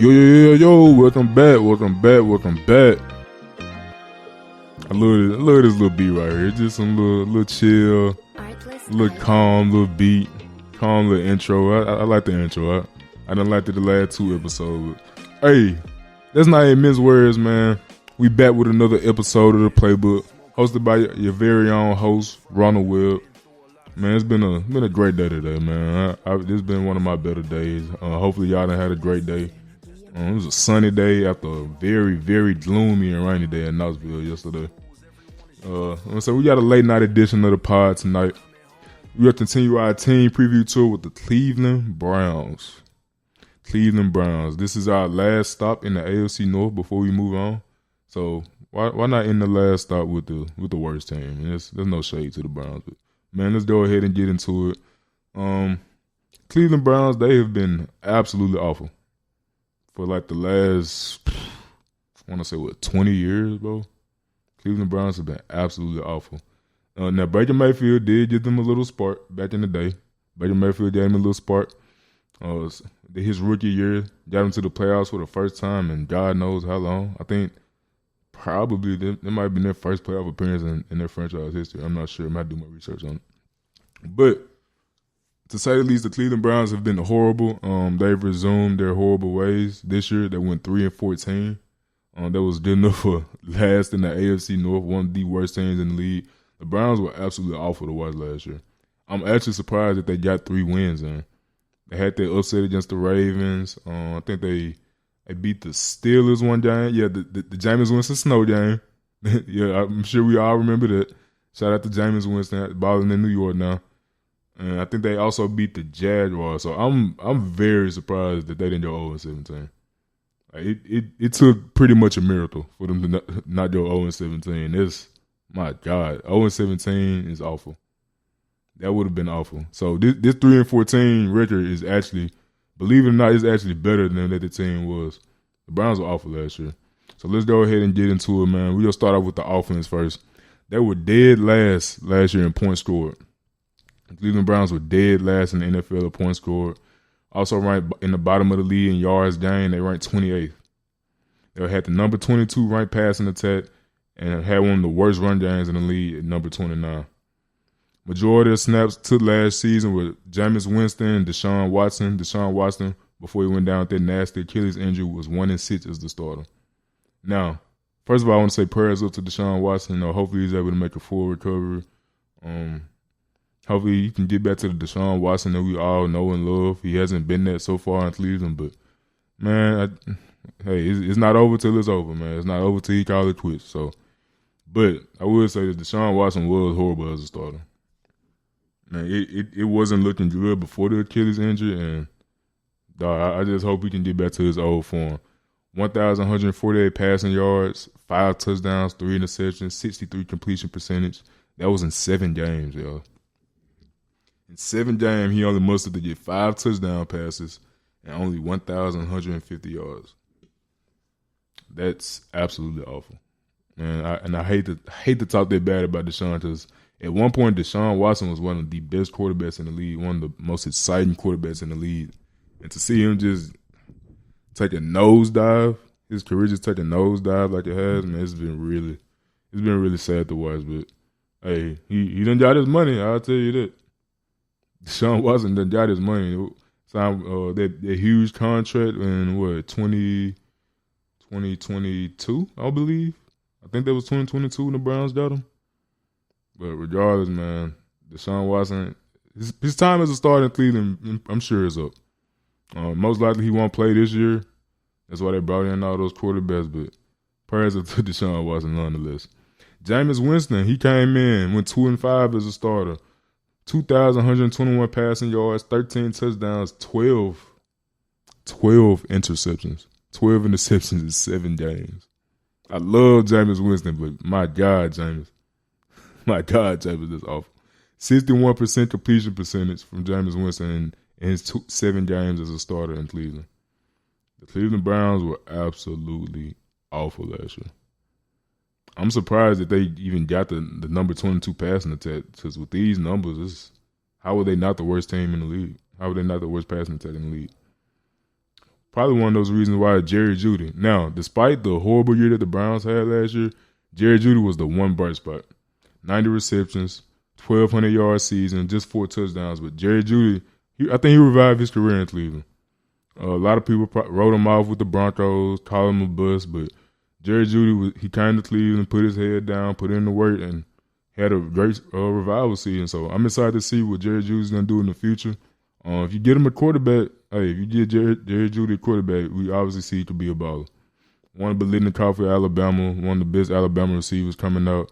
Yo, welcome back. I love this little beat right here. Just some little chill, little calm, little beat, calm little intro. I like the intro. I done liked it the last two episodes. Hey, let's not even mince words, man. We back with another episode of the Playbook, hosted by your very own host, Ronald Webb. Man, it's been a great day today, man. This has been one of my better days. Hopefully y'all done had a great day. It was a sunny day after a very, very gloomy and rainy day in Knoxville yesterday. So we got a late night edition of the pod tonight. We'll continue our team preview tour with the Cleveland Browns. This is our last stop in the AFC North before we move on. So why not end the last stop with the worst team? And there's no shade to the Browns, but man, let's go ahead and get into it. Cleveland Browns, they have been absolutely awful for like the last, I want to say 20 years, bro. Cleveland Browns have been absolutely awful. Now Baker Mayfield did give them a little spark back in the day. Baker Mayfield gave him a little spark. His rookie year got him to the playoffs for the first time in God knows how long. I think probably that might have been their first playoff appearance in their franchise history. I'm not sure. I might do my research on it. But to say the least, the Cleveland Browns have been horrible. They've resumed their horrible ways this year. They went 3-14. That was good enough for last in the AFC North, one of the worst teams in the league. The Browns were absolutely awful to watch last year. I'm actually surprised that they got 3 wins in. They had their upset against the Ravens. I think they beat the Steelers one game. Yeah, the Jameis Winston snow game. Yeah, I'm sure we all remember that. Shout out to Jameis Winston, balling in New York now. And I think they also beat the Jaguars. So I'm very surprised that they didn't go 0-17. It took pretty much a miracle for them to not go 0-17. My God, 0-17 is awful. That would have been awful. So this 3-14 record is actually, believe it or not, is actually better than that the team was. The Browns were awful last year. So let's go ahead and get into it, man. We'll start off with the offense first. They were dead last year in points scored. The Cleveland Browns were dead last in the NFL in points scored. Also ranked in the bottom of the league in yards gained. They ranked 28th. They had the number 22 ranked passing attack and had one of the worst run games in the league at number 29. Majority of snaps took last season with Jameis Winston and Deshaun Watson. Deshaun Watson, before he went down with that nasty Achilles injury, was 1-6 as the starter. Now, first of all, I want to say prayers up to Deshaun Watson. Hopefully he's able to make a full recovery. Hopefully he can get back to the Deshaun Watson that we all know and love. He hasn't been that so far in Cleveland, but man, it's not over till it's over, man. It's not over till he calls it quits. So, but I will say that Deshaun Watson was horrible as a starter. Man, it wasn't looking good before the Achilles injury, and I just hope he can get back to his old form. 1,148 passing yards, 5 touchdowns, 3 interceptions, 63 completion percentage. That was in 7 games, y'all. In 7 games, he only mustered to get 5 touchdown passes and only 1,150 yards. That's absolutely awful. And I hate to talk that bad about Deshaun, because at one point Deshaun Watson was one of the best quarterbacks in the league, one of the most exciting quarterbacks in the league. And to see him just take a nosedive, his career just take a nosedive like it has, man, it's been really sad to watch. But hey, he done got his money, I'll tell you that. Deshaun Watson done got his money. Signed that huge contract in 2022, I believe. I think that was 2022 when the Browns got him. But regardless, man, Deshaun Watson, his time as a starter in Cleveland, I'm sure is up. Most likely he won't play this year. That's why they brought in all those quarterbacks. But prayers to Deshaun Watson nonetheless. Jameis Winston, he came in, went 2-5 as a starter. 2,121 passing yards, 13 touchdowns, 12 interceptions. 12 interceptions in 7 games. I love Jameis Winston, but my God, Jameis. My God, Jameis is awful. 61% completion percentage from Jameis Winston in his 7 games as a starter in Cleveland. The Cleveland Browns were absolutely awful last year. I'm surprised that they even got the number 22 passing attack, because with these numbers, how are they not the worst team in the league? How are they not the worst passing attack in the league? Probably one of those reasons why Jerry Jeudy. Now, despite the horrible year that the Browns had last year, Jerry Jeudy was the one bright spot. 90 receptions, 1,200-yard season, just 4 touchdowns. But Jerry Jeudy, I think he revived his career in Cleveland. A lot of people wrote him off with the Broncos, called him a bust, but Jerry Jeudy, he came to Cleveland, put his head down, put in the work, and had a great revival season. So I'm excited to see what Jerry Jeudy's going to do in the future. If you get him a quarterback, if you get Jerry Jeudy a quarterback, we obviously see he could be a baller. One of the leading coffee Alabama, one of the best Alabama receivers coming out.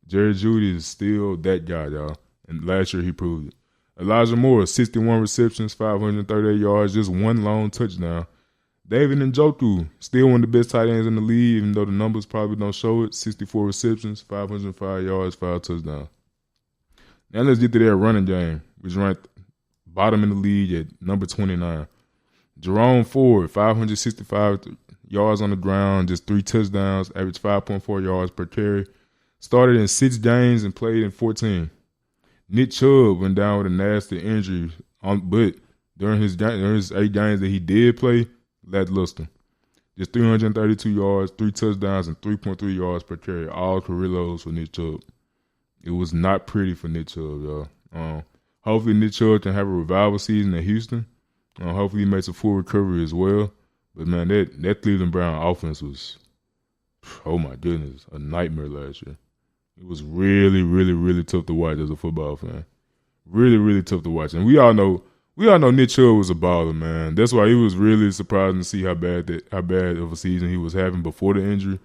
Jerry Jeudy is still that guy, y'all. And last year he proved it. Elijah Moore, 61 receptions, 538 yards, just one long touchdown. David Njoku, still one of the best tight ends in the league, even though the numbers probably don't show it. 64 receptions, 505 yards, 5 touchdowns. Now let's get to that running game, which ranked bottom in the league at number 29. Jerome Ford, 565 yards on the ground, just 3 touchdowns, averaged 5.4 yards per carry. Started in 6 games and played in 14. Nick Chubb went down with a nasty injury, but during his 8 games that he did play, lackluster. Just 332 yards, 3 touchdowns, and 3.3 yards per carry, all career lows for Nick Chubb. It was not pretty for Nick Chubb, y'all. Hopefully Nick Chubb can have a revival season in Houston. Hopefully he makes a full recovery as well. But, man, that Cleveland Brown offense was, oh, my goodness, a nightmare last year. It was really, really, really tough to watch as a football fan. Really, really tough to watch. And we all know Nick Chubb was a baller, man. That's why it was really surprising to see how bad of a season he was having before the injury.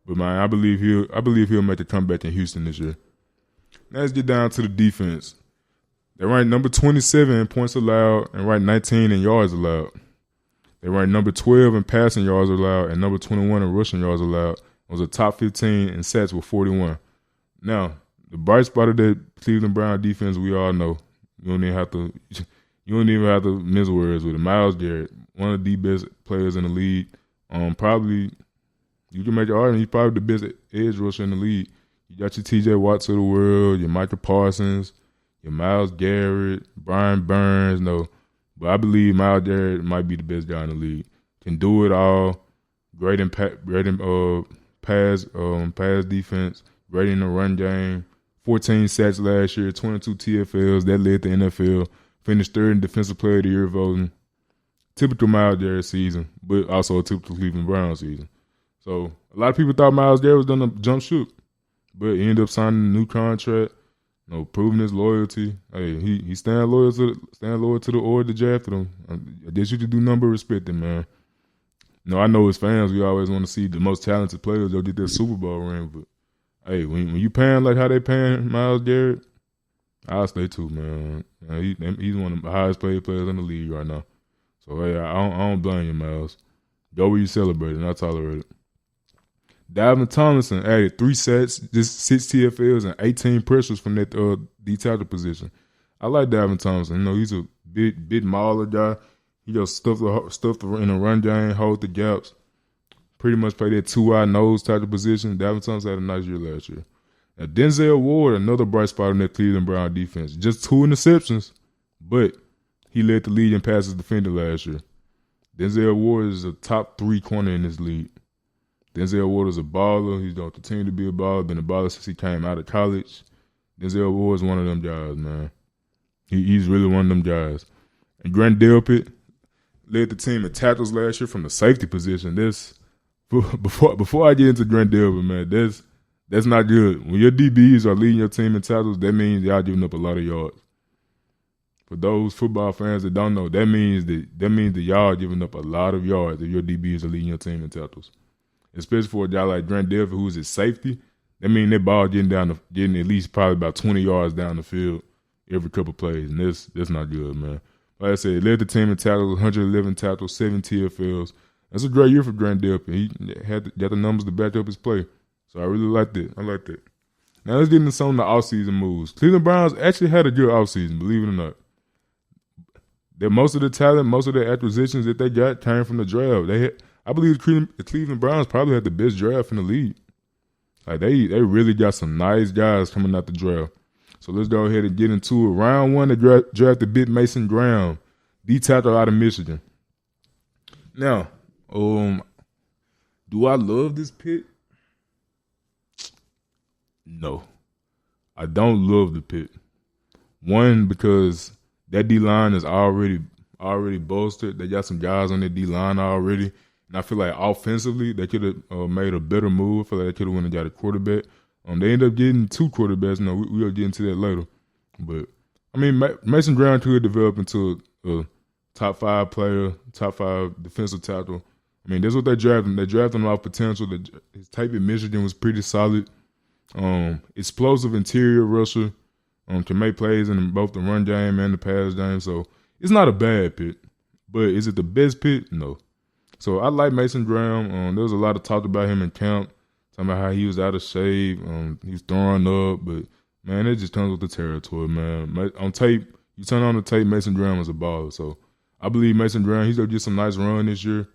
But, man, I believe he'll make a comeback in Houston this year. Now let's get down to the defense. They ranked number 27 in points allowed and ranked 19 in yards allowed. They ranked number 12 in passing yards allowed and number 21 in rushing yards allowed. It was a top 15 in sacks with 41. Now, the bright spot of that Cleveland Brown defense, we all know. You don't even have to mince words with it. Myles Garrett, one of the best players in the league. Probably, you can make an argument, he's probably the best edge rusher in the league. You got your T.J. Watts of the world, your Micah Parsons, your Myles Garrett, Brian Burns. No, but I believe Myles Garrett might be the best guy in the league. Can do it all. Great in pass defense. Great in the run game. 14 sacks last year, 22 TFLs. That led the NFL. Finished third in Defensive Player of the Year voting. Typical Myles Garrett season, but also a typical Cleveland Browns season. So a lot of people thought Myles Garrett was going to jump ship, but he ended up signing a new contract. Proving his loyalty. Hey, he staying loyal to the order that drafted him. I guess you could do number respecting, man. I know as fans, we always want to see the most talented players go get their Super Bowl ring, but hey, when you paying like how they paying Myles Garrett, I'll stay too, man. He's one of the highest paid players in the league right now. So, hey, I don't blame you, Myles. Go where you celebrate it, not tolerate it. Dalvin Tomlinson added 3 sacks, just 6 TFLs, and 18 pressures from that D tackle position. I like Dalvin Tomlinson. He's a big mauler guy. He just stuff in the run game, hold the gaps. Pretty much play that 2-eye nose tackle position. Dalvin Tomlinson had a nice year last year. Now, Denzel Ward, another bright spot in that Cleveland Brown defense. Just 2 interceptions, but he led the league in passes defended last year. Denzel Ward is a top 3 corner in this league. Denzel Ward is a baller. He's going to continue to be a baller. Been a baller since he came out of college. Denzel Ward is one of them guys, man. He's really one of them guys. And Grant Delpit led the team in tackles last year from the safety position. Before I get into Grant Delpit, man, that's not good. When your DBs are leading your team in tackles, that means y'all giving up a lot of yards. For those football fans that don't know, that means that y'all giving up a lot of yards if your DBs are leading your team in tackles. Especially for a guy like Grant Delpit, who's at safety, that means that ball getting at least probably about 20 yards down the field every couple plays, and that's not good, man. Like I said, he led the team in tackles, 111 tackles, 7 TFLs. That's a great year for Grant Delpit. He got the numbers to back up his play, so I really liked it. I liked it. Now let's get into some of the offseason moves. Cleveland Browns actually had a good offseason, believe it or not. That most of the talent, most of the acquisitions that they got came from the draft. I believe the Cleveland Browns probably had the best draft in the league. Like they really got some nice guys coming out the draft. So let's go ahead and get into it. Round 1, they drafted Big Mason Graham, D tackle out of Michigan. Now, do I love this pick? No, I don't love the pick. One, because that D line is already bolstered. They got some guys on the D line already, and I feel like offensively they could have made a better move. I feel like they could have went and got a quarterback. They ended up getting two quarterbacks. No, we'll get into that later. But I mean, Mason Brown could develop into a top 5 player, top 5 defensive tackle. I mean, that's what they drafted him. They drafted him off potential. His tape in Michigan was pretty solid. Explosive interior rusher. Can make plays in both the run game and the pass game. So it's not a bad pick. But is it the best pick? No. So I like Mason Brown. There was a lot of talk about him in camp, talking about how he was out of shape. He was throwing up. But, man, it just comes with the territory, man. On tape, you turn on the tape, Mason Brown was a baller. So I believe Mason Brown, he's going to get some nice run this year.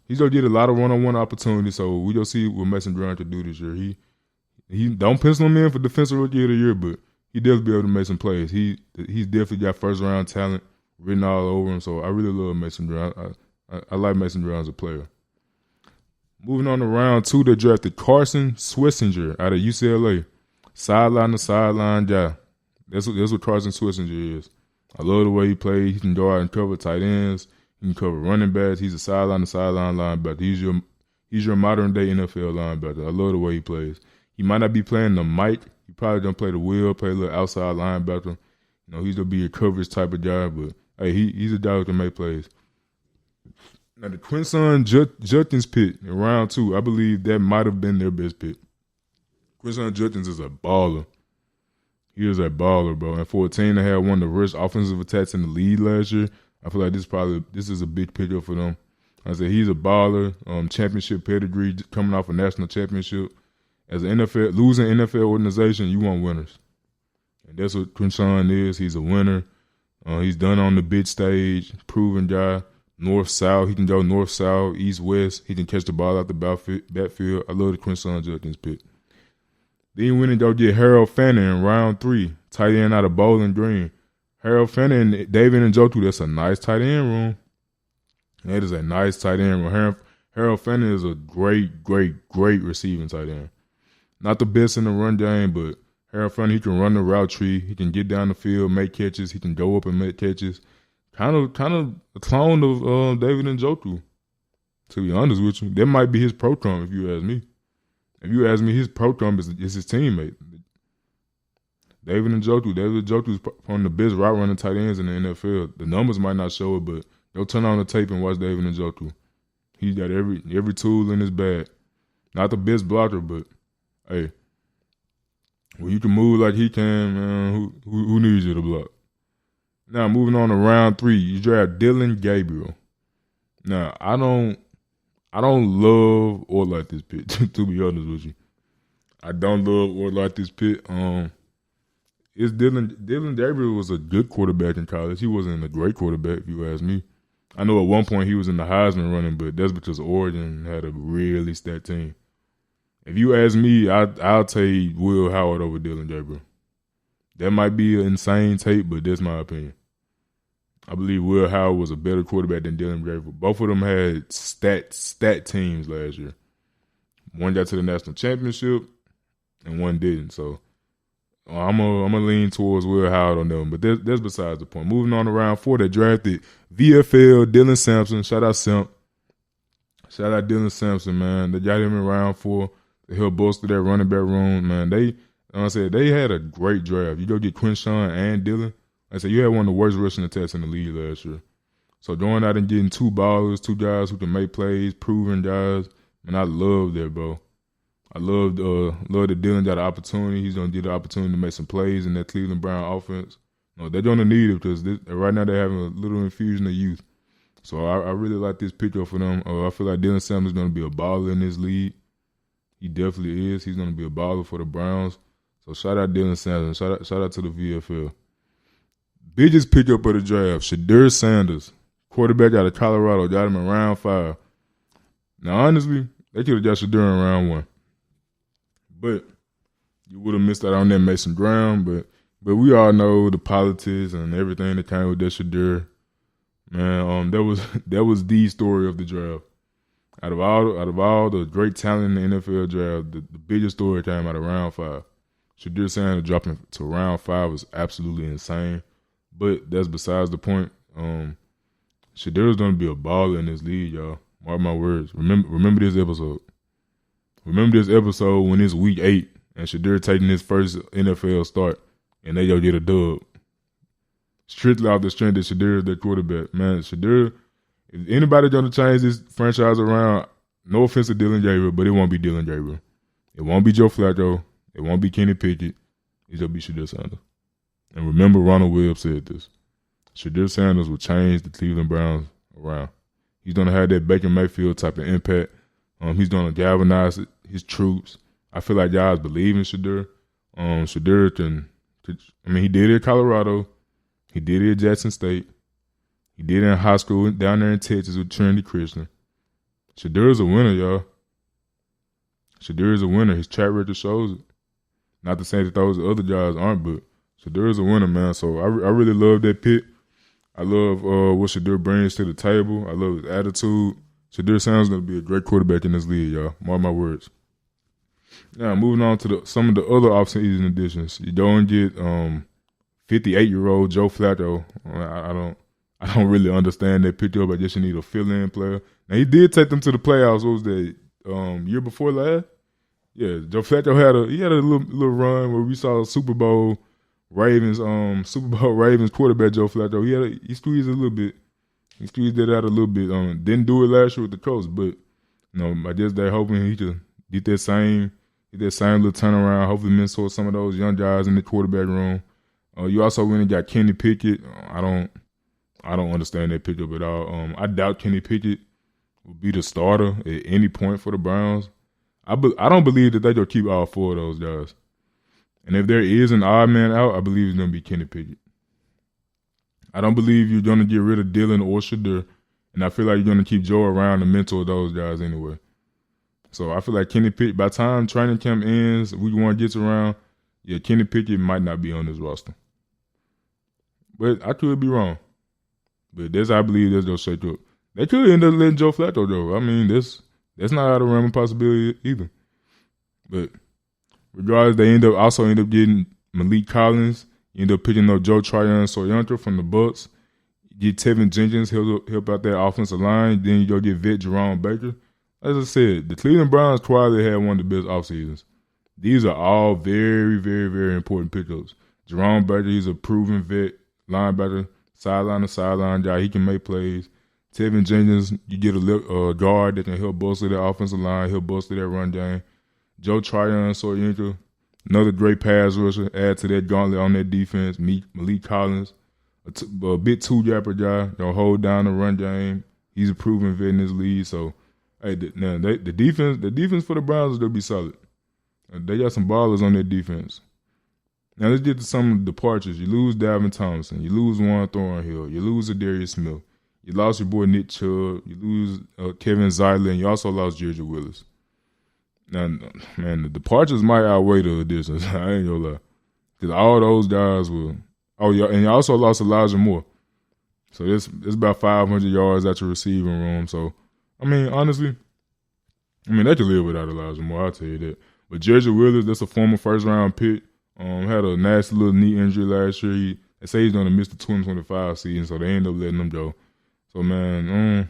He's going to get a lot of one-on-one opportunities. So we're going to see what Mason Brown can do this year. He don't pencil him in for Defensive Rookie of the Year, but he definitely be able to make some plays. He's definitely got first round talent written all over him. So I really love Mason Brown. I like Mason Brown as a player. Moving on to round 2, they drafted Carson Swissinger out of UCLA. Sideline to sideline guy. That's what Carson Swissinger is. I love the way he plays. He can go out and cover tight ends. He can cover running backs. He's a sideline to sideline linebacker. He's your modern day NFL linebacker. I love the way he plays. He might not be playing the mic. He probably don't play the wheel, play a little outside linebacker. He's going to be a coverage type of guy, but hey, he's a guy who can make plays. Now, the Quinshon Judkins pick in round 2, I believe that might have been their best pick. Quinshon Judkins is a baller. He is a baller, bro. And for a team that had one of the worst offensive attacks in the league last year, I feel like this is a big pickup for them. I said he's a baller, championship pedigree, coming off a national championship. As an losing NFL organization, you want winners. And that's what Quinshon is. He's a winner. He's done on the big stage, proven guy. North-south, he can go north-south, east-west. He can catch the ball out the backfield. I love the Quinshon Judkins pick. Then he went and go get Harold Fanning in round 3, tight end out of Bowling Green. Harold Fanning and David Njoku, that's a nice tight end room. That is a nice tight end room. Harold Fanning is a great, great, great receiving tight end. Not the best in the run game, but Harold Fanning, he can run the route tree. He can get down the field, make catches. He can go up and make catches. Kind of a clone of David Njoku, to be honest with you. That might be his pro trump, if you ask me. If you ask me, his pro trump is his teammate. David Njoku is one of the best route running tight ends in the NFL. The numbers might not show it, but go turn on the tape and watch David Njoku. He's got every tool in his bag. Not the best blocker, but hey, when you can move like he can, man, who needs you to block? Now, moving on to round 3, you draft Dylan Gabriel. Now, I don't love or like this pick, to be honest with you. I don't love or like this pick. It's Dylan Gabriel was a good quarterback in college. He wasn't a great quarterback, if you ask me. I know at one point he was in the Heisman running, but that's because Oregon had a really stacked team. If you ask me, I'll take Will Howard over Dylan Gabriel. That might be an insane take, but that's my opinion. I believe Will Howard was a better quarterback than Dylan Gabriel. Both of them had stat teams last year. One got to the national championship, and one didn't. So I'm gonna lean towards Will Howard on them. But that's besides the point. Moving on to round 4, they drafted VFL Dylan Sampson. Shout out Simp. Shout out Dylan Sampson, man. They got him in round 4 to help bolster that running back room, man. They had a great draft. You go get Quinshon and Dylan. I said you had one of the worst rushing attacks in the league last year. So going out and getting 2 ballers, 2 guys who can make plays, proven guys, man, I love that, bro. I love that Dylan got an opportunity. He's gonna get the opportunity to make some plays in that Cleveland Brown offense. No, they're gonna need it because right now they're having a little infusion of youth. So I really like this pickup for them. I feel like Dylan Sampson's gonna be a baller in this league. He definitely is. He's gonna be a baller for the Browns. So shout out Dylan Sampson. Shout out to the VFL. Biggest pickup of the draft, Shadur Sanders, quarterback out of Colorado, got him in round 5. Now, honestly, they could have got Shadur in round 1. But you would have missed out on that Mason Brown. But we all know the politics and everything that came with that Shadur. Man, that was the story of the draft. Out of all the great talent in the NFL draft, the biggest story came out of round 5. Shadir Sanders dropping to round 5 was absolutely insane. But that's besides the point. Shadir's gonna be a baller in this league, y'all. Mark my words. Remember this episode. Remember this episode when it's week 8 and Shadir taking his first NFL start and they go get a dub. Strictly off the strength that Shadir is their quarterback. Man, Shadir, if anybody gonna change this franchise around, no offense to Dylan Gabriel, but it won't be Dylan Gabriel. It won't be Joe Flacco. It won't be Kenny Pickett. It's gonna be Shadir Sanders. And remember, Ronald Webb said this. Shadir Sanders will change the Cleveland Browns around. He's gonna have that Baker Mayfield type of impact. He's gonna galvanize his troops. I feel like guys believe in Shadir. Shadir can. He did it at Colorado. He did it at Jackson State. He did it in high school down there in Texas with Trinity Christian. Shadir is a winner, y'all. Shadir is a winner. His track record shows it. Not to say that those other guys aren't, but Shadir is a winner, man. So I really love that pick. I love what Shadir brings to the table. I love his attitude. Shadir Sanders is going to be a great quarterback in this league, y'all. Mark my words. Now, moving on to some of the other offseason additions. You go and get 58-year-old Joe Flacco. I don't really understand that pickup. I guess you need a fill-in player. Now, he did take them to the playoffs. What was that, year before last? Yeah, Joe Flacco had a little run where we saw Super Bowl Ravens quarterback Joe Flacco. He squeezed a little bit. He squeezed it out a little bit. Didn't do it last year with the Colts, but I guess they're hoping he could get that same little turnaround. Hopefully mentor some of those young guys in the quarterback room. You also went and got Kenny Pickett. I don't understand that pickup at all. I doubt Kenny Pickett will be the starter at any point for the Browns. I don't believe that they're going to keep all 4 of those guys. And if there is an odd man out, I believe it's going to be Kenny Pickett. I don't believe you're going to get rid of Dylan or Shadir, and I feel like you're going to keep Joe around to mentor those guys anyway. So I feel like Kenny Pickett, by the time training camp ends, week 1 gets around, Kenny Pickett might not be on this roster. But I could be wrong. But I believe that's going to shake up. They could end up letting Joe Flacco go. I mean, that's not out of the realm of possibility either. But regardless, they end up getting Malik Collins. You end up picking up Joe Tryon-Soyuncu from the Bucs. Get Tevin Jenkins, help out that offensive line. Then you go get vet Jerome Baker. As I said, the Cleveland Browns quietly had one of the best off seasons. These are all very, very, very important pickups. Jerome Baker, he's a proven vet linebacker, sideline to sideline guy. He can make plays. Tevin Jenkins, you get a guard that can help bolster that offensive line, help bolster that run game. Joe Tryon-Soyuncu, another great pass rusher, add to that gauntlet on that defense. Malik Collins, a bit two-yapper guy, gonna hold down the run game. He's a proven vet in this league. So, hey, the defense for the Browns is gonna be solid. They got some ballers on their defense. Now let's get to some of the departures. You lose Dalvin Thompson, you lose Warren Thornhill, you lose Adarius Smith, you lost your boy Nick Chubb, you lose Kevin Zeitler, and you also lost Georgia Willis. Now, man, the departures might outweigh the additions. I ain't gonna lie. Because all those guys were... Oh, yeah, and you also lost Elijah Moore. So it's about 500 yards at your receiving room. So, honestly, they could live without Elijah Moore, I'll tell you that. But Georgia Willis, that's a former first-round pick. Had a nasty little knee injury last year. They say he's going to miss the 2025 season, so they end up letting him go. So, man,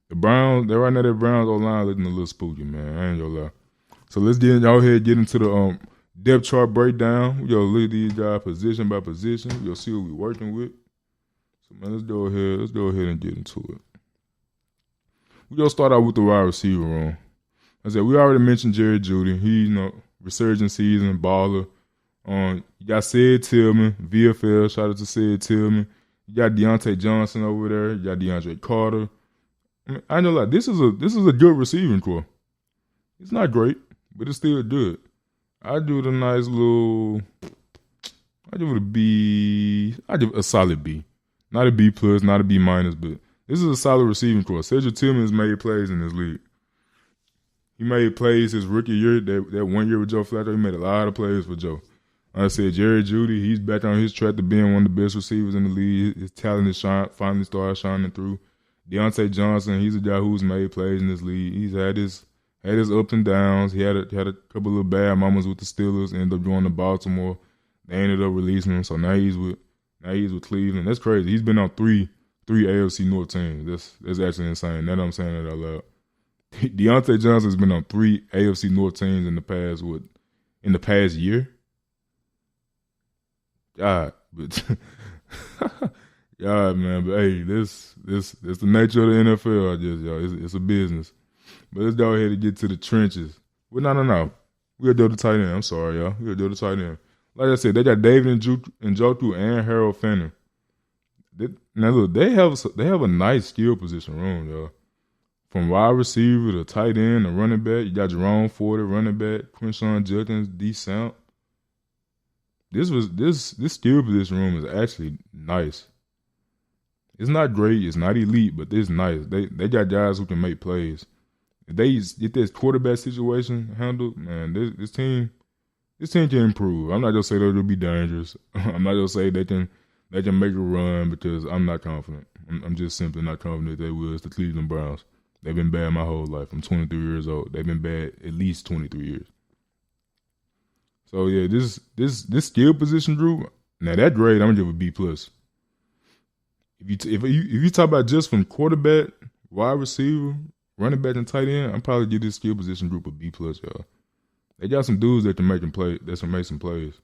the Browns, right now, their Browns O-line looking a little spooky, man. I ain't gonna lie. So let's get into the depth chart breakdown. We gonna look at these guys position by position. We gonna see what we're working with. So man, let's go ahead and get into it. We gonna start out with the wide receiver room. I said we already mentioned Jerry Jeudy. He, resurgent season, baller. You got Sid Tillman, VFL. Shout out to Sid Tillman. You got Deontay Johnson over there. You got DeAndre Carter. I know, like, this is a good receiving core. It's not great, but it's still good. I give it a nice little. I give it a B. I give it a solid B, not a B plus, not a B minus, but this is a solid receiving core. Cedric Tillman has made plays in this league. He made plays his rookie year, that 1 year with Joe Flacco. He made a lot of plays for Joe. Like I said, Jerry Jeudy, he's back on his track to being one of the best receivers in the league. His talent is finally started shining through. Deontay Johnson, he's a guy who's made plays in this league. He's had his ups and downs. He had a couple of little bad moments with the Steelers. Ended up going to Baltimore. They ended up releasing him, so now he's with Cleveland. That's crazy. He's been on three AFC North teams. That's actually insane. Now that I'm saying that out loud. Deontay Johnson's been on 3 AFC North teams in the past year. God, but God, man, but hey, this the nature of the NFL. I guess, y'all, it's a business. But let's go ahead and get to the trenches. Well, no. We'll do the tight end. I'm sorry, y'all. We'll do the tight end. Like I said, they got David Njoku and Harold Fanning. Now look, they have a nice skill position room, y'all. From wide receiver to tight end to running back, you got Jerome Ford, running back, Quinshawn Judkins, D. Samp. This skill position room is actually nice. It's not great, it's not elite, but it's nice. They got guys who can make plays. If they get this quarterback situation handled, man, this team can improve. I'm not gonna say they'll be dangerous. I'm not gonna say they can make a run because I'm not confident. I'm just simply not confident they will. It's the Cleveland Browns. They've been bad my whole life. I'm 23 years old. They've been bad at least 23 years. So yeah, this skill position group, now that grade I'm gonna give a B plus. If you talk about just from quarterback, wide receiver, running back, and tight end, I'm probably give this skill position group a B plus, y'all. They got some dudes that can make some plays.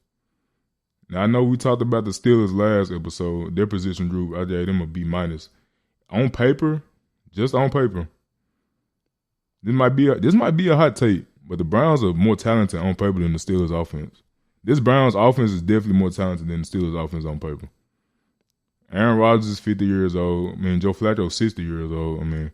Now I know we talked about the Steelers last episode. Their position group, I gave them a B minus. On paper, just on paper. This might be a hot take, but the Browns are more talented on paper than the Steelers offense. This Browns offense is definitely more talented than the Steelers offense on paper. Aaron Rodgers is 50 years old. I mean, Joe Flacco is 60 years old. I mean,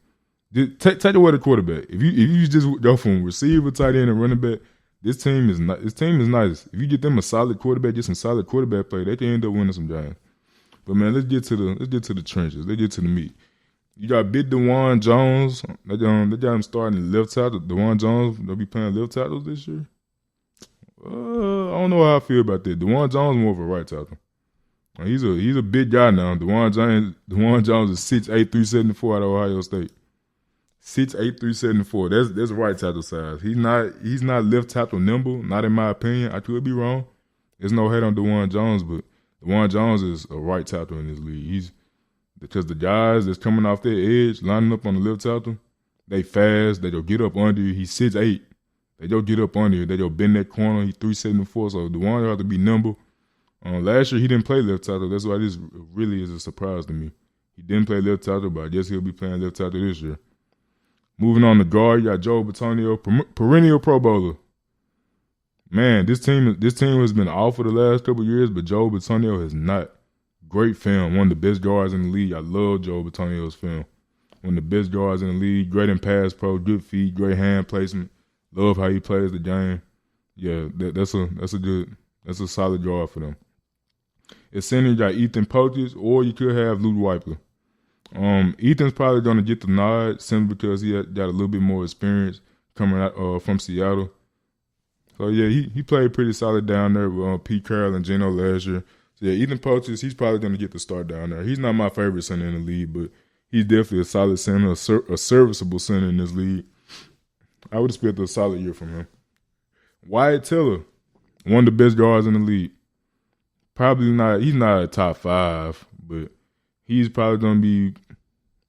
take away the quarterback. If you just go from receiver, tight end, and running back, this team is nice. If you get them a solid quarterback, get some solid quarterback play, they can end up winning some games. But man, let's get to the trenches. Let's get to the meat. You got big DeJuan Jones. They got him starting left tackle. DeJuan Jones, they'll be playing left tackles this year. I don't know how I feel about that. DeJuan Jones more of a right tackle. He's a big guy now. DeJuan Jones is 6'8", 374 out of Ohio State. 6'8", 374. That's right tackle size. He's not left tackle nimble. Not in my opinion. I could be wrong. There's no hate on DeJuan Jones, but DeJuan Jones is a right tackle in this league. Because the guys that's coming off their edge, lining up on the left tackle, they fast. They go get up under you. He's 6'8". They go get up under you. They go bend that corner. He's 374. So DeJuan have to be nimble. Last year he didn't play left tackle. That's why this really is a surprise to me. He didn't play left tackle, but I guess he'll be playing left tackle this year. Moving on to guard, you got Joe Batonio, perennial Pro Bowler. Man, this team has been off for the last couple of years, but Joe Batonio has not. Great film, one of the best guards in the league. I love Joe Batonio's film. One of the best guards in the league. Great in pass pro, good feet, great hand placement. Love how he plays the game. Yeah, that's a solid guard for them. At center, you got Ethan Poches, or you could have Luke Weichler. Ethan's probably going to get the nod simply because he got a little bit more experience coming out from Seattle. So yeah, he played pretty solid down there with Pete Carroll and Geno last year. So yeah, Ethan Poches, he's probably going to get the start down there. He's not my favorite center in the league, but he's definitely a solid center, a serviceable center in this league. I would expect a solid year from him. Wyatt Teller, one of the best guards in the league. Probably not. He's not a top 5, but he's probably going to be.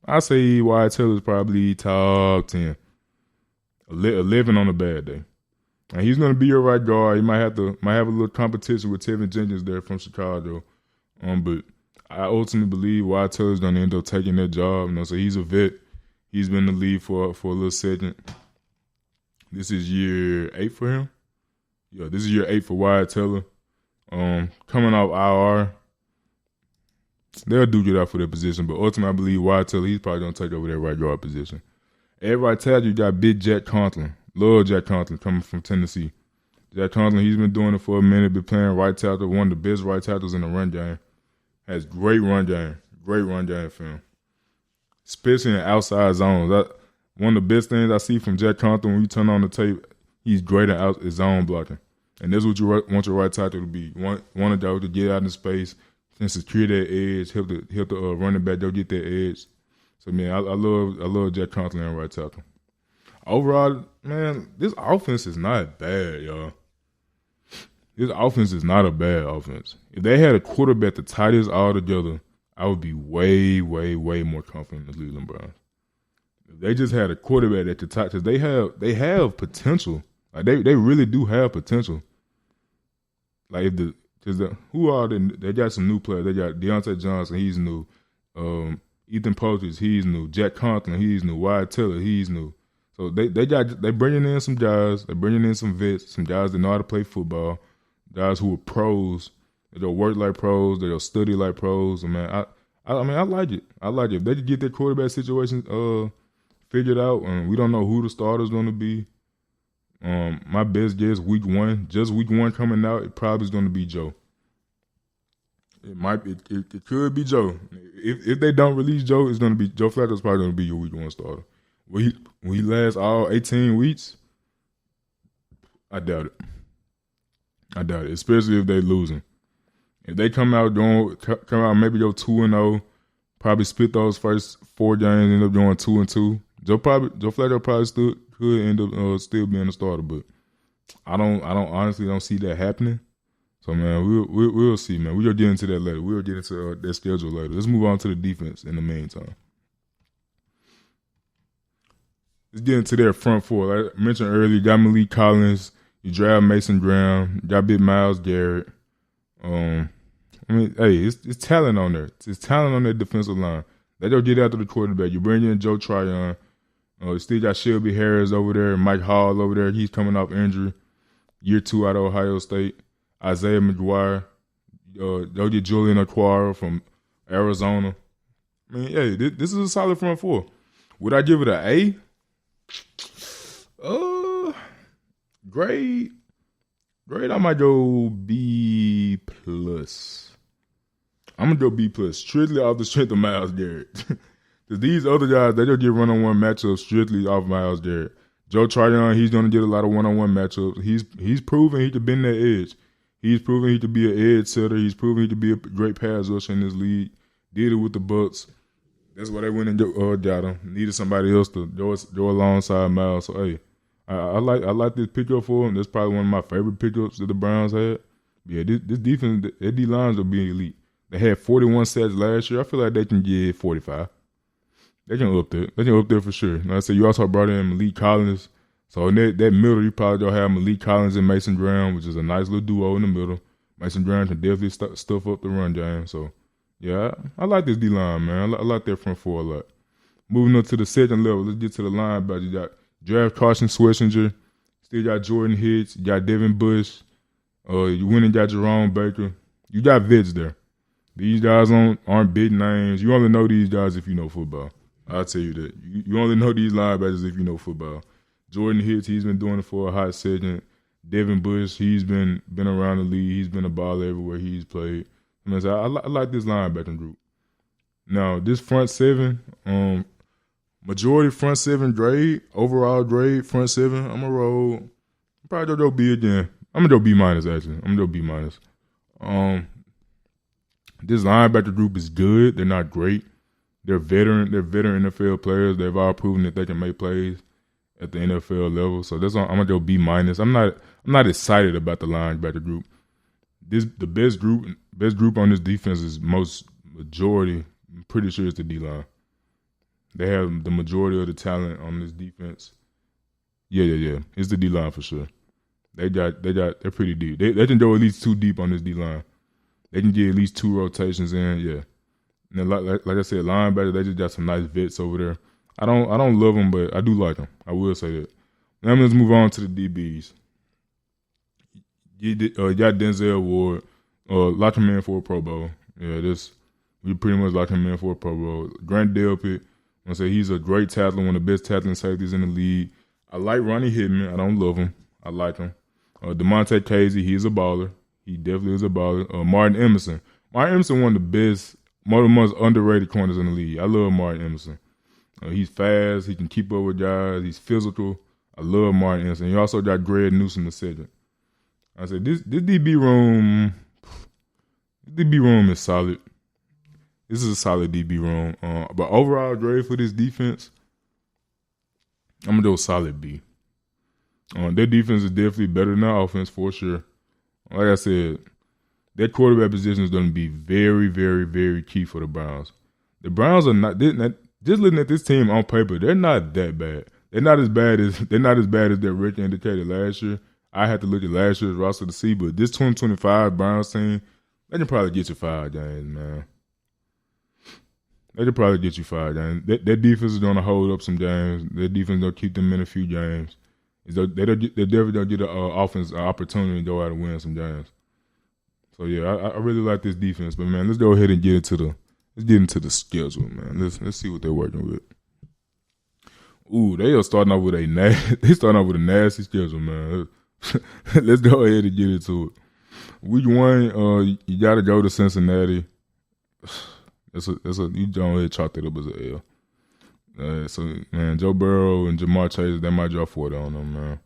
I say Wyatt Teller's probably top 10, 11 on a bad day. And he's going to be your right guard. He might have a little competition with Tevin Jenkins there from Chicago. But I ultimately believe Wyatt Teller's going to end up taking that job. So he's a vet. He's been in the league for a little second. This is year 8 for him. Yeah, this is year 8 for Wyatt Teller. Coming off IR, they'll duke it out for their position, but ultimately I believe Wyatt Teller, he's probably going to take over that right guard position. At right tackle, you got big Jack Conklin. Love Jack Conklin coming from Tennessee. Jack Conklin, he's been doing it for a minute, been playing right tackle, one of the best right tackles in the run game. Has great run game film. Especially in outside zones. One of the best things I see from Jack Conklin when you turn on the tape, he's great at zone blocking. And that's what you want your right tackle to be. Want a guy to get out in space and secure that edge, help the running back go get that edge. So man, I love Jack Conklin at right tackle. Overall, man, this offense is not bad, y'all. This offense is not a bad offense. If they had a quarterback to tie this all together, I would be way, way, way more confident in the Cleveland Browns. If they just had a quarterback that could tie, because they have potential. Like they really do have potential. Like they got some new players. They got Deontay Johnson, he's new. Ethan Poultry, he's new. Jack Conklin, he's new. Wyatt Teller, he's new. So they bringing in some guys. They're bringing in some vets, some guys that know how to play football, guys who are pros. They'll work like pros. They'll study like pros. And man, I like it. I like it. If they could get their quarterback situation figured out, and we don't know who the starter's going to be. My best guess, week one coming out, it probably is going to be Joe. It could be Joe. If they don't release Joe, it's going to be Joe Flacco's probably going to be your week one starter. Will he last all 18 weeks? I doubt it. Especially if they losing. If they come out maybe go 2-0, probably split those first 4 games, end up going 2-2. Joe Flacco probably could end up still being a starter, but I honestly don't see that happening. So man, we'll see, man. We'll get into that later. We'll get into that schedule later. Let's move on to the defense in the meantime. Let's get into their front four. Like I mentioned earlier, you got Malik Collins, you draft Mason Graham, you got big Myles Garrett. It's talent on there. It's talent on that defensive line. They don't get after the quarterback. You bring in Joe Tryon. You still got Shelby Harris over there, Mike Hall over there. He's coming off injury. Year 2 out of Ohio State. Isaiah McGuire. They'll get Julian Okwara from Arizona. This is a solid front four. Would I give it an A? Grade, I might go B+. I'm going to go B+, strictly off the strength of Myles Garrett. Because these other guys, they just get one-on-one matchups strictly off Myles Garrett. Joe Tryon, he's going to get a lot of one-on-one matchups. He's proven he can bend that edge. He's proven he can be an edge setter. He's proven he can be a great pass rusher in this league. Did it with the Bucks. That's why they went and got him. Needed somebody else to go alongside Myles. So, hey, I like this pickup for him. That's probably one of my favorite pickups that the Browns had. Yeah, this defense, their D-lines will be elite. They had 41 sacks last year. I feel like they can get 45. They can up there. They can up there for sure. Like I said, you also brought in Malik Collins. So in that middle, you probably don't have Malik Collins and Mason Graham, which is a nice little duo in the middle. Mason Graham can definitely stuff up the run game. So, yeah, I like this D-line, man. I like their front four a lot. Moving up to the second level, let's get to the linebacker. You got draft Carson Schwarzenegger. Still got Jordan Hicks. You got Devin Bush. You went and got Jerome Baker. You got vets there. These guys aren't big names. You only know these guys if you know football. I'll tell you that. You only know these linebackers if you know football. Jordan Hicks, he's been doing it for a hot second. Devin Bush, he's been around the league. He's been a baller everywhere he's played. I like this linebacking group. Now, this front seven, majority front seven grade, overall grade, front seven, I'm going to roll. Probably go B again. I'm going to go B-, actually. I'm going to go B-. This linebacker group is good. They're not great. They're veteran NFL players. They've all proven that they can make plays at the NFL level. So that's I'm gonna go B-. I'm not excited about the linebacker group. The best group on this defense is majority. I'm pretty sure it's the D-line. They have the majority of the talent on this defense. Yeah. It's the D-line for sure. They're pretty deep. They can go at least 2 deep on this D-line. They can get at least 2 rotations in. Yeah. And like I said, linebacker, they just got some nice vets over there. I don't love them, but I do like them. I will say that. Now let's move on to the DBs. You got Denzel Ward. Lock him in for a Pro Bowl. Yeah, we pretty much lock him in for a Pro Bowl. Grant Delpit, I say he's a great tackler, one of the best tackling safeties in the league. I like Ronnie Hickman. I don't love him. I like him. DeMonte Casey, he's a baller. He definitely is a baller. Martin Emerson. Martin Emerson, one of the best, one of the most underrated corners in the league. I love Martin Emerson. He's fast. He can keep up with guys. He's physical. I love Martin Emerson. You also got Greg Newsome II. I said this DB room is solid. This is a solid DB room. But overall grade for this defense, I'm gonna do a solid B. Their defense is definitely better than their offense for sure. Like I said, that quarterback position is going to be very, very, very key for the Browns. The Browns are not just looking at this team on paper. They're not that bad. They're not as bad as their record indicated last year. I had to look at last year's roster to see, but this 2025 Browns team, they can probably get you 5 games, man. They can probably get you 5 games. Their defense is going to hold up some games. Their defense is going to keep them in a few games. They definitely don't get an offense an opportunity to go out and win some games. So yeah, I really like this defense. But man, let's go ahead and get into the schedule, man. Let's see what they're working with. Ooh, they are starting off with a nasty schedule, man. Let's go ahead and get into it. Week 1, you gotta go to Cincinnati. You don't really chalk that up as an L. So man, Joe Burrow and Jamar Chase, they might drop 40 on them, man.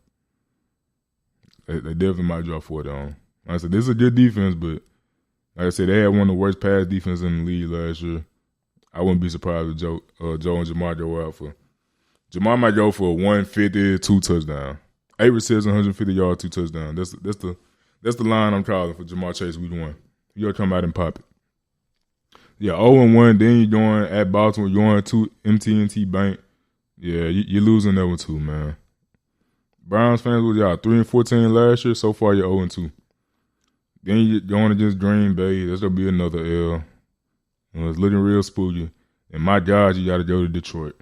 They definitely might drop 40 on them. Like I said, this is a good defense, but like I said, they had one of the worst pass defenses in the league last year. I wouldn't be surprised if Joe and Jamar go out for. Jamar might go for 150, 2 touchdowns. 8 receptions, 150 yards, 2 touchdowns. That's the line I'm calling for Jamar Chase week 1. You gotta come out and pop it. Yeah, 0-1, then you're going at Baltimore, you're going to MT&T Bank. Yeah, you're losing that one too, man. Browns fans was y'all 3-14 last year. So far, you're 0-2. Then you're going to just Green Bay. That's going to be another L. It's looking real spooky. And my God, you got to go to Detroit.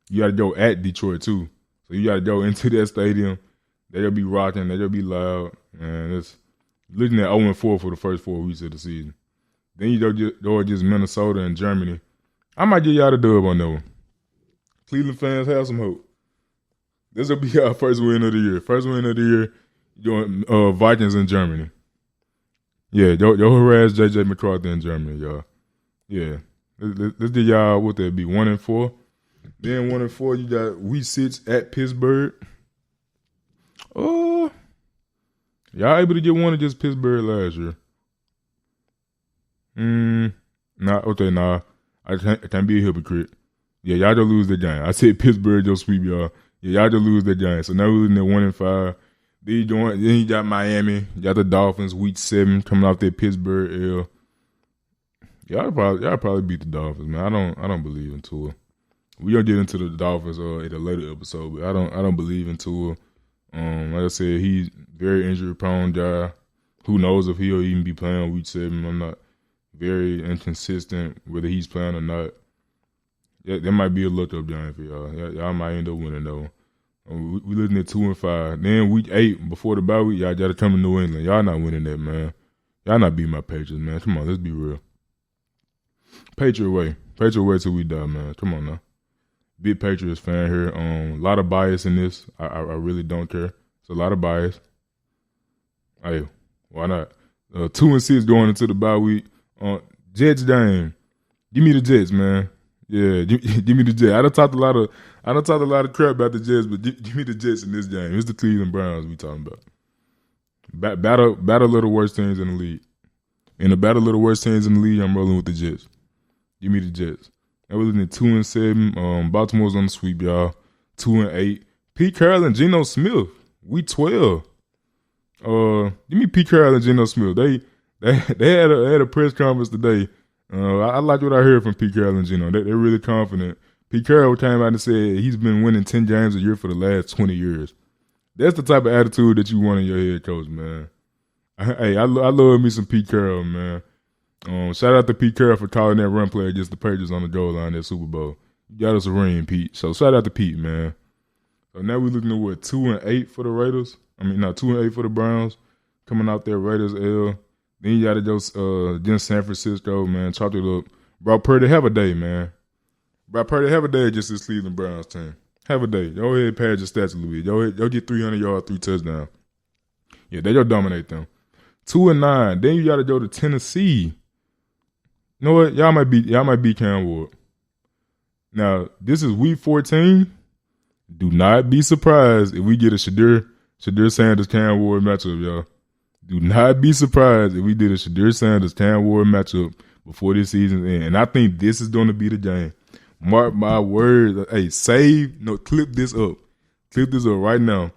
You got to go at Detroit too. So you got to go into that stadium. They'll be rocking. They'll be loud. And it's looking at 0-4 for the first 4 weeks of the season. Then you go against Minnesota and Germany. I might get y'all the dub on that one. Cleveland fans, have some hope. This will be our first win of the year. First win of the year, doing Vikings in Germany. Yeah, yo harass J.J. McCarthy in Germany, y'all. Yeah. Let's get y'all what that be, 1-4. Then 1-4, you got week 6 at Pittsburgh. Y'all able to get one against Pittsburgh last year. Nah. I can't be a hypocrite. Yeah, y'all just lose the game. I said Pittsburgh just sweep y'all. Yeah, y'all just lose the game. So now we're losing at 1-5. Then you got Miami. You got the Dolphins week 7 coming off that Pittsburgh L. Y'all probably beat the Dolphins, man. I don't believe in Tua. We gonna get into the Dolphins in a later episode, but I don't believe in Tua. Like I said, he's very injury prone guy. Who knows if he'll even be playing week 7? I'm not very inconsistent whether he's playing or not. Yeah, that might be a look up game for y'all. Y'all might end up winning though. We looking at 2-5. Then week 8 before the bye week, y'all got to come to New England. Y'all not winning that, man. Y'all not beating my Patriots, man. Come on, let's be real. Patriot way till we die, man. Come on now. Big Patriots fan here. A lot of bias in this. I really don't care. It's a lot of bias. Hey, why not? 2-6 going into the bye week. Jets game. Give me the Jets, man. Yeah, give me the Jets. I done talked a lot of crap about the Jets, but give me the Jets in this game. It's the Cleveland Browns we talking about. Battle of the worst teams in the league. In the battle of the worst teams in the league, I'm rolling with the Jets. Give me the Jets. And we're looking at 2-7. Baltimore's on the sweep, y'all. 2-8. Pete Carroll and Geno Smith. Week 12. Give me Pete Carroll and Geno Smith. They had a press conference today. I like what I heard from Pete Carroll and Geno. They're really confident. Pete Carroll came out and said he's been winning 10 games a year for the last 20 years. That's the type of attitude that you want in your head coach, man. Hey, I love me some Pete Carroll, man. Shout out to Pete Carroll for calling that run play against the Patriots on the goal line at Super Bowl. You got us a ring, Pete. So shout out to Pete, man. So now we're looking at 2-8 for the Raiders. 2-8 for the Browns. Coming out there, Raiders L. Then you got to go against San Francisco, man. Chalk it up. Brock Purdy, have a day, man. Brock Purdy, have a day against this Cleveland Browns team. Have a day. Go ahead and pad your stats a little bit. Go get 300 yards, 3 touchdowns. Yeah, they go dominate them. 2-9. Then you got to go to Tennessee. You know what? Y'all might beat Cam Ward. Now, this is week 14. Do not be surprised if we get a Shadir Sanders Cam Ward matchup, y'all. Do not be surprised if we did a Shadir Sanders Cam Ward matchup before this season ends. And I think this is going to be the game. Mark my words. Hey, clip this up. Clip this up right now.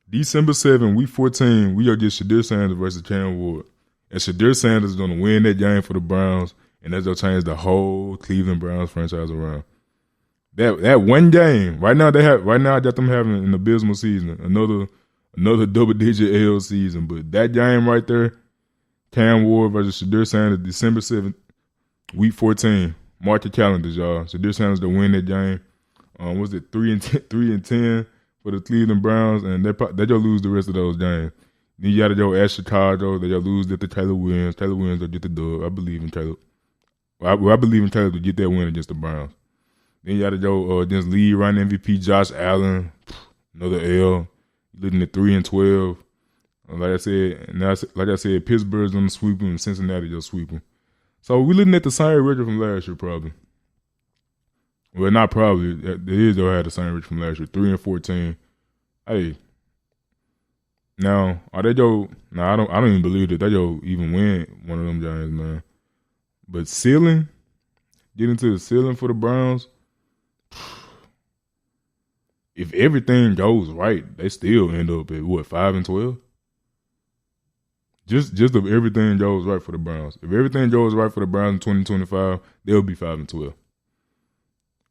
December 7, week 14, we are get Shadir Sanders versus Cam Ward. And Shadir Sanders is going to win that game for the Browns. And that's going to change the whole Cleveland Browns franchise around. That one game, right now I got them having an abysmal season. Another double-digit L season. But that game right there, Cam Ward versus Shadir Sanders, December 7th, week 14. Mark your calendars, y'all. Shadir Sanders to win that game. Was it 3-10 for the Cleveland Browns? And they will lose the rest of those games. Then you got to go at Chicago. They will lose it to Taylor Williams. Taylor Williams will get the dub. I believe in Taylor. I believe in Taylor to get that win against the Browns. Then you got to go against lead running MVP Josh Allen. Another L. You're looking at 3-12. Like I said, Pittsburgh's on the sweeping and Cincinnati just sweeping. So we're looking at the same record from last year, probably. Well, not probably. It is though. Had the same record from last year, 3-14. Hey, now are they Joe? Now I don't even believe that they Joe even win one of them games, man. But getting to the ceiling for the Browns. If everything goes right, they still end up at 5-12. Just if everything goes right for the Browns. If everything goes right for the Browns in 2025, they'll be 5-12.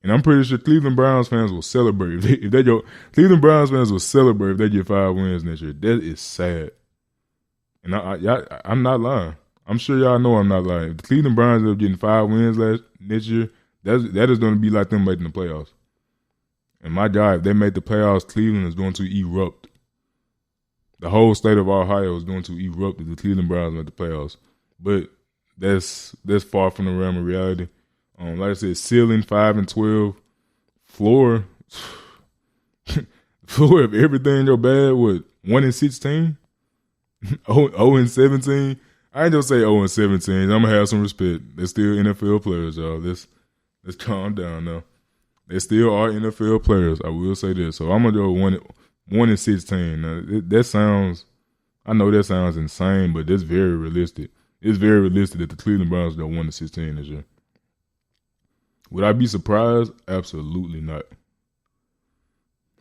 And I'm pretty sure Cleveland Browns fans will celebrate if they go. Cleveland Browns fans will celebrate if they get 5 wins next year. That is sad. And I'm not lying. I'm sure y'all know I'm not lying. If the Cleveland Browns end up getting 5 wins next year, that is going to be like them making the playoffs. And my God, if they make the playoffs, Cleveland is going to erupt. The whole state of Ohio is going to erupt if the Cleveland Browns make the playoffs. But that's far from the realm of reality. Like I said, ceiling 5-12, floor if everything go bad, 1-16, 0-17. I ain't gonna say 0-17. I'm gonna have some respect. They're still NFL players, y'all. Let's calm down now. They still are NFL players. I will say this. So I'm gonna go 1-16. Now that sounds. I know that sounds insane, but that's very realistic. It's very realistic that the Cleveland Browns go 1-16 this year. Would I be surprised? Absolutely not.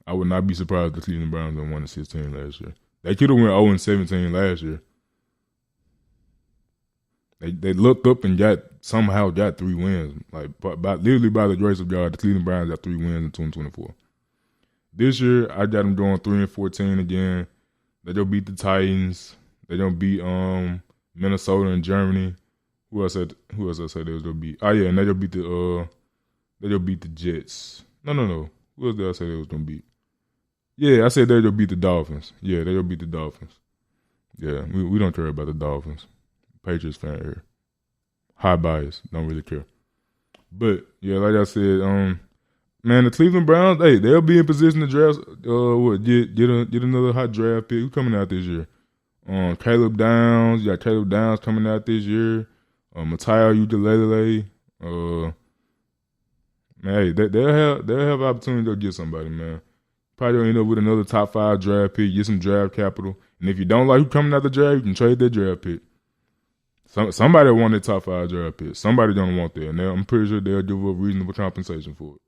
I would not be surprised if the Cleveland Browns went 1-16 last year. They could have went 0-17 last year. They looked up and somehow got 3 wins. Like literally by the grace of God, the Cleveland Browns got 3 wins in 2024. This year, I got them going 3-14 again. They don't beat the Titans. They don't beat Minnesota and Germany. Who else I said they was gonna beat? Oh yeah, and they don't beat the Jets. No. Who else did I say they was gonna beat? Yeah, I said they don't beat the Dolphins. Yeah, they don't beat the Dolphins. Yeah, we don't care about the Dolphins. Patriots fan here. High bias. Don't really care. But yeah, like I said, man, the Cleveland Browns, hey, they'll be in position to draft. Get another hot draft pick. Who's coming out this year? Caleb Downs. You got Caleb Downs coming out this year. Matayo Udelele. Man, hey, they'll have opportunity to get somebody, man. Probably end up with another top 5 draft pick. Get some draft capital. And if you don't like who coming out the draft, you can trade that draft pick. Somebody want that top 5 draft pick. Somebody don't want that. And I'm pretty sure they'll give up reasonable compensation for it.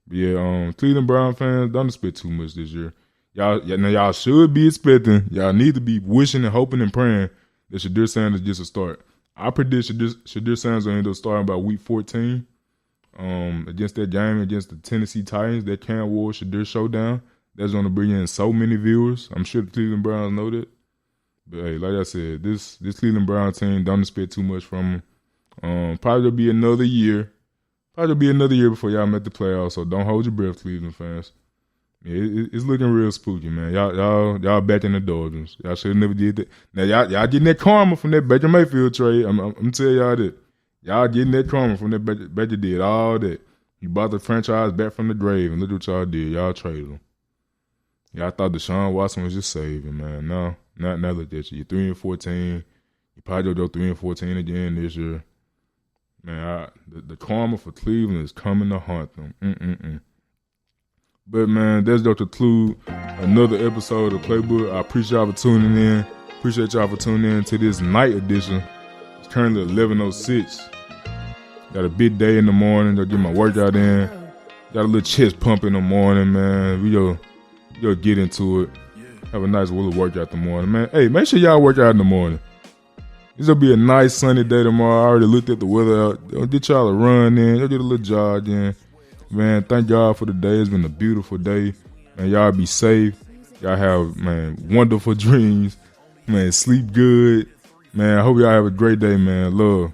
But yeah, Cleveland Brown fans, don't expect too much this year. Y'all should be expecting. Y'all need to be wishing and hoping and praying that Shadir Sanders gets a start. I predict Shadir Sanders will end up starting by week 14 against that game against the Tennessee Titans, that Cam Ward Shadir showdown. That's going to bring in so many viewers. I'm sure the Cleveland Browns know that. But hey, like I said, this Cleveland Browns team, don't expect too much from them. Probably will be another year. Before y'all make the playoffs. So don't hold your breath, Cleveland fans. Yeah, it's looking real spooky, man. Y'all back in the doldrums. Y'all should have never did that. Now y'all getting that karma from that Baker Mayfield trade. I'm tell y'all that. Y'all getting that karma from that Baker did all that. You brought the franchise back from the grave, and look what y'all did. Y'all traded him. Y'all thought Deshaun Watson was just saving, man. No, not look at you. You're 3-14. You probably go 3-14 again this year. Man, the karma for Cleveland is coming to haunt them. But man, that's going to conclude another episode of Playbook. I appreciate y'all for tuning in. Appreciate y'all for tuning in to this night edition. It's currently 11:06. Got a big day in the morning. Gotta get my workout in. Got a little chest pump in the morning, man. We go get into it. Have a nice little workout in the morning, man. Hey, make sure y'all work out in the morning. This will be a nice sunny day tomorrow. I already looked at the weather out. Get y'all a run in. Y'all get a little jog in. Man, thank y'all for the day. It's been a beautiful day. Man, y'all be safe. Y'all have, man, wonderful dreams. Man, sleep good. Man, I hope y'all have a great day, man. Love.